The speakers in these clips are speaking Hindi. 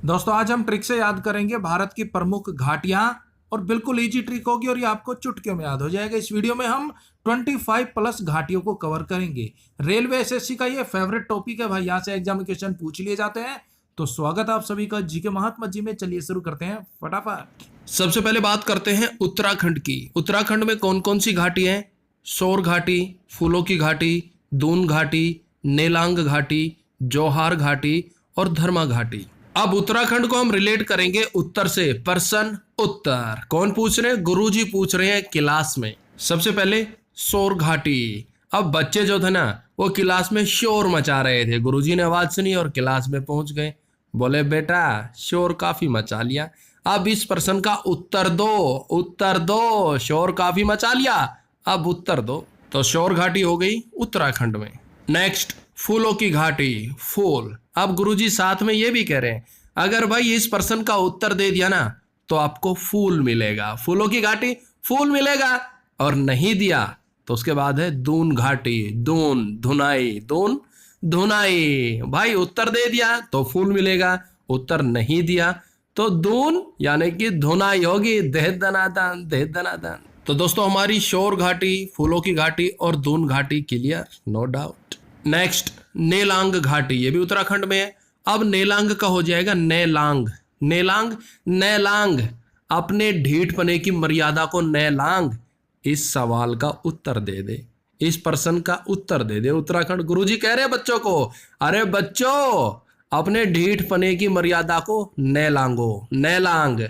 दोस्तों आज हम ट्रिक से याद करेंगे भारत की प्रमुख घाटियां और बिल्कुल इजी ट्रिक होगी और ये आपको चुटकियों में याद हो जाएगा। इस वीडियो में हम 25 प्लस घाटियों को कवर करेंगे। रेलवे एसएससी का ये फेवरेट टॉपिक है भाई, यहाँ से एग्जाम क्वेश्चन पूछ लिए जाते हैं। तो स्वागत है आप सभी का जीके महात्मा जी में। चलिए शुरू करते हैं फटाफट। सबसे पहले बात करते हैं उत्तराखंड की। उत्तराखंड में कौन कौन सी घाटी है? शोर घाटी, फूलों की घाटी, दून घाटी, नेलांग घाटी, जौहार घाटी और धर्मा घाटी। अब उत्तराखंड को हम रिलेट करेंगे उत्तर से। पर्सन उत्तर कौन पूछ रहे हैं? गुरुजी पूछ रहे हैं क्लास में। सबसे पहले शोर घाटी। अब बच्चे जो थे ना वो क्लास में शोर मचा रहे थे, गुरुजी ने आवाज सुनी और क्लास में पहुंच गए। बोले बेटा शोर काफी मचा लिया, अब इस प्रश्न का उत्तर दो। उत्तर दो, शोर काफी मचा लिया, अब उत्तर दो। तो शोर घाटी हो गई उत्तराखंड में। नेक्स्ट फूलों की घाटी, फूल। अब गुरुजी साथ में ये भी कह रहे हैं अगर भाई इस प्रश्न का उत्तर दे दिया ना तो आपको फूल मिलेगा। फूलों की घाटी फूल मिलेगा, और नहीं दिया तो उसके बाद है दून घाटी। दून धुनाई, दून धुनाई। भाई उत्तर दे दिया तो फूल मिलेगा, उत्तर नहीं दिया तो दून यानी कि धुनाई होगी। देह दनादन, देह दनादन। तो दोस्तों हमारी शोर घाटी, फूलों की घाटी और दून घाटी clear, no doubt. Next Nelang घाटी, ये भी उत्तराखंड में है। अब नेलांग का हो जाएगा नेलांग। नेलांग, नेलांग अपने ढीठपने की मर्यादा को नेलांग। इस सवाल का उत्तर दे दे, इस प्रश्न का उत्तर दे दे उत्तराखंड। गुरुजी कह रहे हैं बच्चों को, अरे बच्चों अपने ढीठपने की मर्यादा को नेलांगो, नेलांग।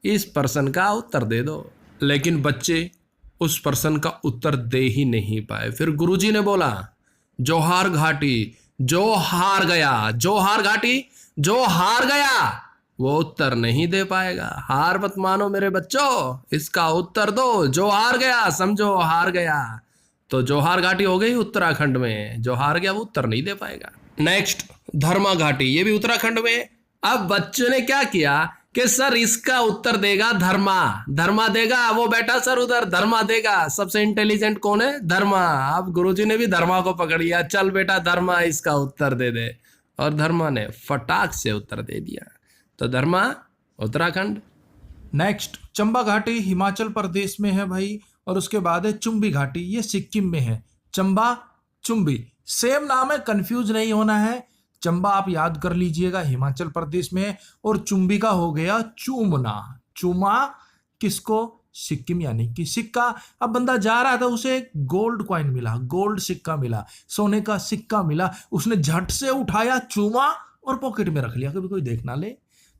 इस प्रश्न का उत्तर दे दो। लेकिन बच्चे उस प्रश्न का उत्तर दे ही नहीं पाए। फिर गुरुजी ने बोला जौहार घाटी, जो हार गया। जौहार घाटी, जो हार गया वो उत्तर नहीं दे पाएगा। हार मत मानो मेरे बच्चों, इसका उत्तर दो। जो हार गया समझो हार गया। तो जौहार घाटी हो गई उत्तराखंड में, जो हार गया वो उत्तर नहीं दे पाएगा। नेक्स्ट धर्मा घाटी, ये भी उत्तराखंड में। अब बच्चों ने क्या किया कि सर इसका उत्तर देगा धर्मा। धर्मा देगा, वो बैठा सर उधर, धर्मा देगा। सबसे इंटेलिजेंट कौन है? धर्मा। अब गुरुजी ने भी धर्मा को पकड़ लिया, चल बेटा धर्मा इसका उत्तर दे दे। और धर्मा ने फटाक से उत्तर दे दिया। तो धर्मा उत्तराखंड। नेक्स्ट चंबा घाटी हिमाचल प्रदेश में है भाई, और उसके बाद है चुम्बी घाटी, ये सिक्किम में है। चंबा चुम्बी सेम नाम है, कंफ्यूज नहीं होना है। चंबा आप याद कर लीजिएगा हिमाचल प्रदेश में, और चुम्बी का हो गया चूमना। चूमा किसको? सिक्किम यानी कि सिक्का। अब बंदा जा रहा था, उसे एक गोल्ड कॉइन मिला, गोल्ड सिक्का मिला, सोने का सिक्का मिला। उसने झट से उठाया, चूमा और पॉकेट में रख लिया, कभी कोई देख ना ले।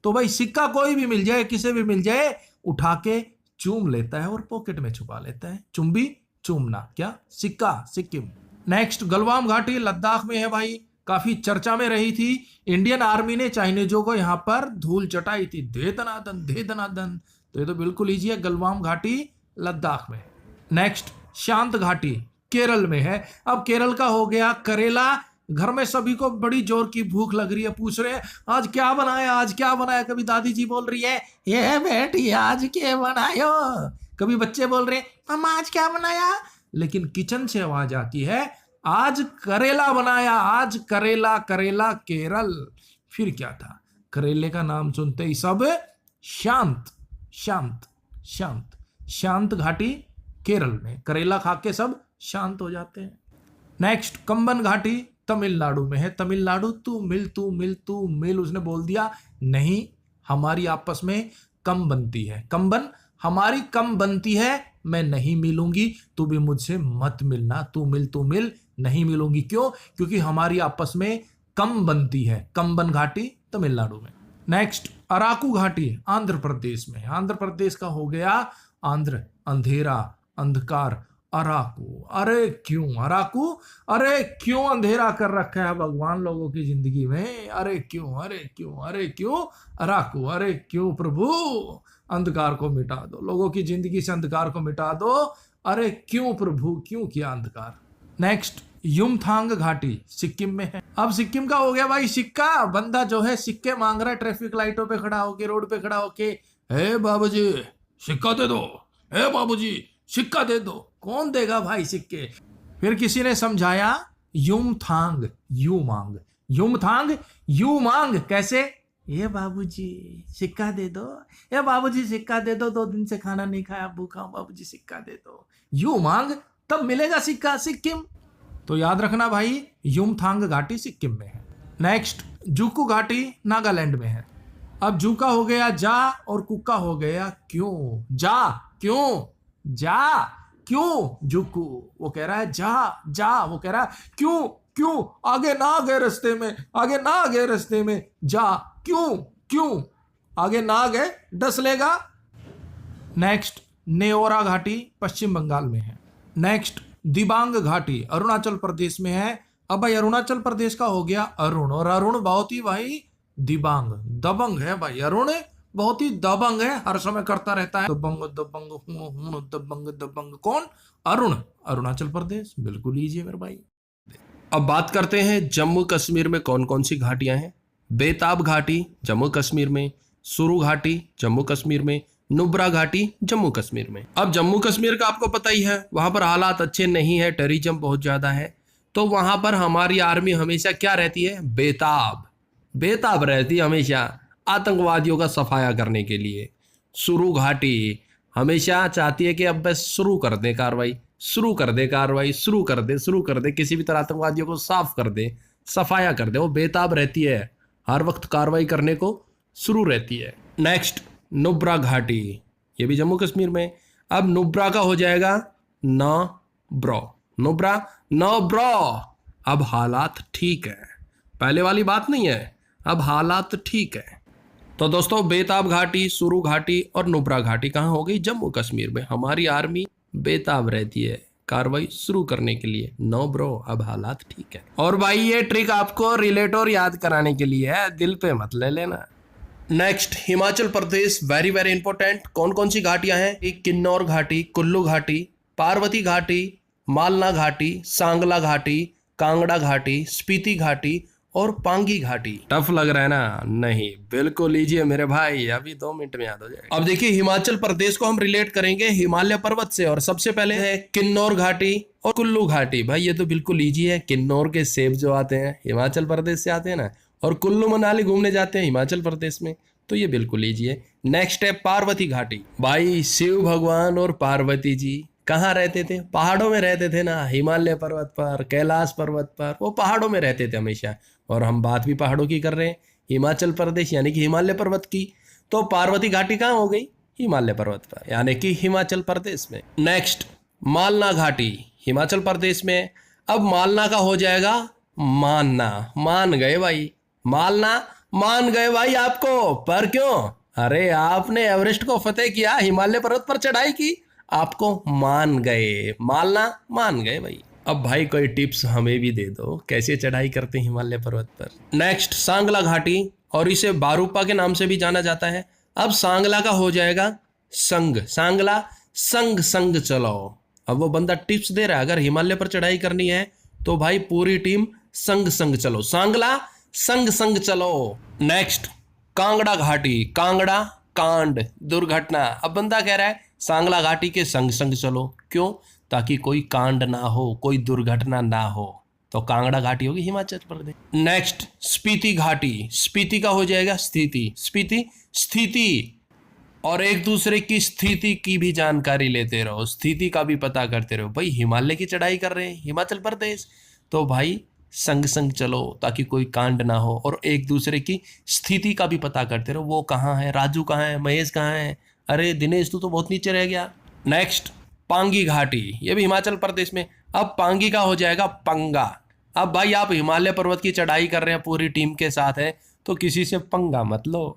तो भाई सिक्का कोई भी मिल जाए, किसे भी मिल जाए, उठा के चूम लेता है और पॉकेट में छुपा लेता है। चुम्बी चूमना, क्या? सिक्का, सिक्किम। नेक्स्ट गलवान घाटी लद्दाख में है भाई, काफी चर्चा में रही थी। इंडियन आर्मी ने चाइनीजों को यहां पर धूल चटाई थी, दे दनादन, दे दनादन। तो ये तो बिल्कुल इजी है, गलवान घाटी लद्दाख में। नेक्स्ट शांत घाटी केरल में है। अब केरल का हो गया करेला। घर में सभी को बड़ी जोर की भूख लग रही है, पूछ रहे हैं आज क्या बनाया, आज क्या बनाया। कभी दादी जी बोल रही है ये बेटी आज क्या बनायो, कभी बच्चे बोल रहे हैं मम्मा आज क्या बनाया। लेकिन किचन से आवाज आती है आज करेला बनाया, आज करेला, करेला केरल। फिर क्या था? करेले का नाम सुनते ही सब शांत, शांत, शांत। शांत घाटी केरल में, करेला खा के सब शांत हो जाते हैं। नेक्स्ट कंबन घाटी तमिलनाडु में है। तमिलनाडु, तू मिल, तू मिल, तू मिल। उसने बोल दिया नहीं, हमारी आपस में कम बनती है। कंबन, हमारी कम बनती है, मैं नहीं मिलूंगी, तू भी मुझसे मत मिलना। तू मिल, तू मिल, नहीं मिलूंगी। क्यों? क्योंकि हमारी आपस में कम बनती है। कंबन घाटी तमिलनाडु में। नेक्स्ट अराकू घाटी आंध्र प्रदेश में। आंध्र प्रदेश का हो गया आंध्र, अंधेरा, अंधकार, अराकू। अरे क्यों अराकू? अरे क्यों अंधेरा कर रखा है भगवान लोगों की जिंदगी में? अरे क्यों, अरे क्यों, अरे क्यों अराकू? अरे क्यों प्रभु? अंधकार को मिटा दो, लोगों की जिंदगी से अंधकार को मिटा दो। अरे क्यों प्रभु, क्यों किया अंधकार? नेक्स्ट युमथांग घाटी सिक्किम में है। अब सिक्किम का हो गया भाई सिक्का। बंदा जो है सिक्के मांग रहा है ट्रैफिक लाइटों पे खड़ा होके, रोड पे खड़ा होके, हे बाबूजी सिक्का दे दो, हे बाबूजी सिक्का दे दो। कौन देगा भाई सिक्के? फिर किसी ने समझाया युमथांग, यू मांग, युमथांग यू मांग। कैसे? ये बाबूजी सिक्का दे दो, ये बाबूजी सिक्का दे दो, 2 दिन से खाना नहीं खाया, भूखा हूं, बाबूजी सिक्का दे दो। यूं मांग तब मिलेगा सिक्का, सिक्किम। तो याद रखना भाई, युमथांग घाटी सिक्किम में है। नेक्स्ट, जुकू घाटी नागालैंड में है। अब जूका हो गया जा और कुक्का हो गया क्यों। जा क्यों, जा क्यों, जुकू वो कह रहा है जा जा, वो कह रहा है क्यों क्यों, आगे ना गए रास्ते में, आगे ना गए रास्ते में, जा क्यों क्यों, आगे ना गए डस लेगा। नेक्स्ट, नेओरा घाटी पश्चिम बंगाल में है। नेक्स्ट, दिबांग घाटी अरुणाचल प्रदेश में है। अब भाई अरुणाचल प्रदेश का हो गया अरुण, और अरुण बहुत ही भाई दिबांग दबंग है भाई। अरुण बहुत ही दबंग है, हर समय करता रहता है दबंग दबंग दबंग दबंग। कौन? अरुण, अरुणाचल प्रदेश। बिल्कुल लीजिए मेरे भाई। अब बात करते हैं जम्मू कश्मीर में कौन कौन सी घाटियां हैं। बेताब घाटी जम्मू कश्मीर में, सुरु घाटी जम्मू कश्मीर में, नुब्रा घाटी जम्मू कश्मीर में। अब जम्मू कश्मीर का आपको पता ही है, वहां पर हालात अच्छे नहीं है, टेररिज्म बहुत ज्यादा है। तो वहां पर हमारी आर्मी हमेशा क्या रहती है? बेताब, बेताब रहती है हमेशा आतंकवादियों का सफाया करने के लिए। सुरु घाटी हमेशा चाहती है कि अब बस शुरू कर दे कार्रवाई, शुरू कर दे कार्रवाई, शुरू कर दे, शुरू कर दे, किसी भी तरह आतंकवादियों को साफ कर दे, सफाया कर दे। वो बेताब रहती है, हर वक्त कार्रवाई करने को शुरू रहती है। नेक्स्ट, नुब्रा घाटी, ये भी जम्मू कश्मीर में। अब नुब्रा का हो जाएगा न ब्रो, नुब्रा न ब्रो। अब हालात ठीक है, पहले वाली बात नहीं है, अब हालात ठीक है। तो दोस्तों, बेताब घाटी, सुरु घाटी और नुब्रा घाटी कहाँ हो गई? जम्मू कश्मीर में। हमारी आर्मी बेताब रहती है कार्रवाई शुरू करने के लिए। नो ब्रो, अब हालात ठीक है। और भाई ये ट्रिक आपको रिलेटर याद कराने के लिए है, दिल पे मत ले लेना। Next, Himachal Pradesh, very very important. कौन कौन सी घाटियां हैं? किन्नौर घाटी, कुल्लू घाटी, पार्वती घाटी, मालना घाटी, सांगला घाटी, कांगड़ा घाटी, स्पीति घाटी और पांगी घाटी। टफ लग रहा है ना? नहीं, बिल्कुल लीजिए मेरे भाई, अभी 2 मिनट में याद हो जाएगा। अब देखिए, हिमाचल प्रदेश को हम रिलेट करेंगे हिमालय पर्वत से, और सबसे पहले है किन्नौर घाटी और कुल्लू घाटी। भाई ये तो बिल्कुल लीजिए है, किन्नौर के सेब जो आते हैं हिमाचल प्रदेश से आते हैं ना, और कुल्लू मनाली घूमने जाते हैं हिमाचल प्रदेश में, तो ये बिल्कुल लीजिए। नेक्स्ट है पार्वती घाटी। भाई शिव भगवान और पार्वती जी कहाँ रहते थे? पहाड़ों में रहते थे ना, हिमालय पर्वत पर, कैलाश पर्वत पर, वो पहाड़ों में रहते थे हमेशा। और हम बात भी पहाड़ों की कर रहे हैं, हिमाचल प्रदेश यानी कि हिमालय पर्वत की। तो पार्वती घाटी कहाँ हो गई? हिमालय पर्वत पर, यानी कि हिमाचल प्रदेश में। नेक्स्ट, मालना घाटी हिमाचल प्रदेश में। अब मालना का हो जाएगा मानना। मान गए भाई, मालना मान गए भाई आपको, पर क्यों? अरे आपने एवरेस्ट को फतेह किया, हिमालय पर्वत पर चढ़ाई की, आपको मान गए। मालना मान गए भाई। अब भाई कोई टिप्स हमें भी दे दो, कैसे चढ़ाई करते हैं हिमालय पर्वत पर। नेक्स्ट, सांगला घाटी, और इसे बारूपा के नाम से भी जाना जाता है। अब सांगला का हो जाएगा संग, सांगला संग संग चलो। अब वो बंदा टिप्स दे रहा है, अगर हिमालय पर चढ़ाई करनी है तो भाई पूरी टीम संग संग चलो, सांगला संग संग चलो। नेक्स्ट, कांगड़ा घाटी, कांगड़ा कांड दुर्घटना। अब बंदा कह रहा है सांगला घाटी के संग संग चलो, क्यों? ताकि कोई कांड ना हो, कोई दुर्घटना ना हो। तो कांगड़ा घाटी होगी हिमाचल प्रदेश। नेक्स्ट, स्पीति घाटी, स्पीति का हो जाएगा स्थिति, स्पीति स्थिति। और एक दूसरे की स्थिति की भी जानकारी लेते रहो, स्थिति का भी पता करते रहो। भाई हिमालय की चढ़ाई कर रहे हैं हिमाचल प्रदेश, तो भाई संग संग चलो ताकि कोई कांड ना हो, और एक दूसरे की स्थिति का भी पता करते रहो। वो कहाँ है, राजू कहाँ है, महेश कहाँ है, अरे दिनेश तू तो बहुत नीचे रह गया। नेक्स्ट, पांगी घाटी, ये भी हिमाचल प्रदेश में। अब पांगी का हो जाएगा पंगा। अब भाई आप हिमालय पर्वत की चढ़ाई कर रहे हैं, पूरी टीम के साथ है, तो किसी से पंगा मत लो।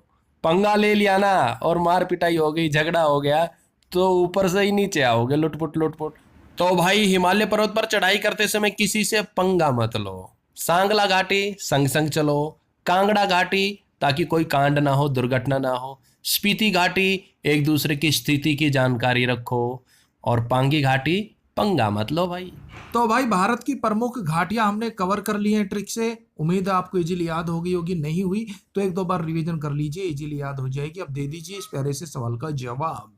पंगा ले लिया ना और मार पिटाई हो गई, झगड़ा हो गया, तो ऊपर से ही नीचे आओगे लुटपुट लुटपुट। तो भाई हिमालय पर्वत पर चढ़ाई करते समय किसी से पंगा मत लो। सांगला घाटी संग संग चलो, कांगड़ा घाटी ताकि कोई कांड ना हो, दुर्घटना ना हो, स्पीति घाटी एक दूसरे की स्थिति की जानकारी रखो, और पांगी घाटी पंगा मत लो भाई। तो भाई भारत की प्रमुख घाटियां हमने कवर कर ली हैं ट्रिक से। उम्मीद है आपको इजीली याद हो गई होगी, नहीं हुई तो 1-2 बार रिवीजन कर लीजिए, इजीली याद हो जाएगी। अब दे दीजिए इस प्यारे से सवाल का जवाब।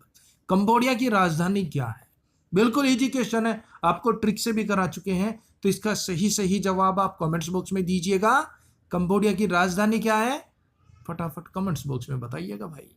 कंबोडिया की राजधानी क्या है? बिल्कुल इजी क्वेश्चन है, आपको ट्रिक से भी करा चुके हैं, तो इसका सही जवाब आप कमेंट्स बॉक्स में दीजिएगा। कंबोडिया की राजधानी क्या है? फटाफट कमेंट्स बॉक्स में बताइएगा भाई।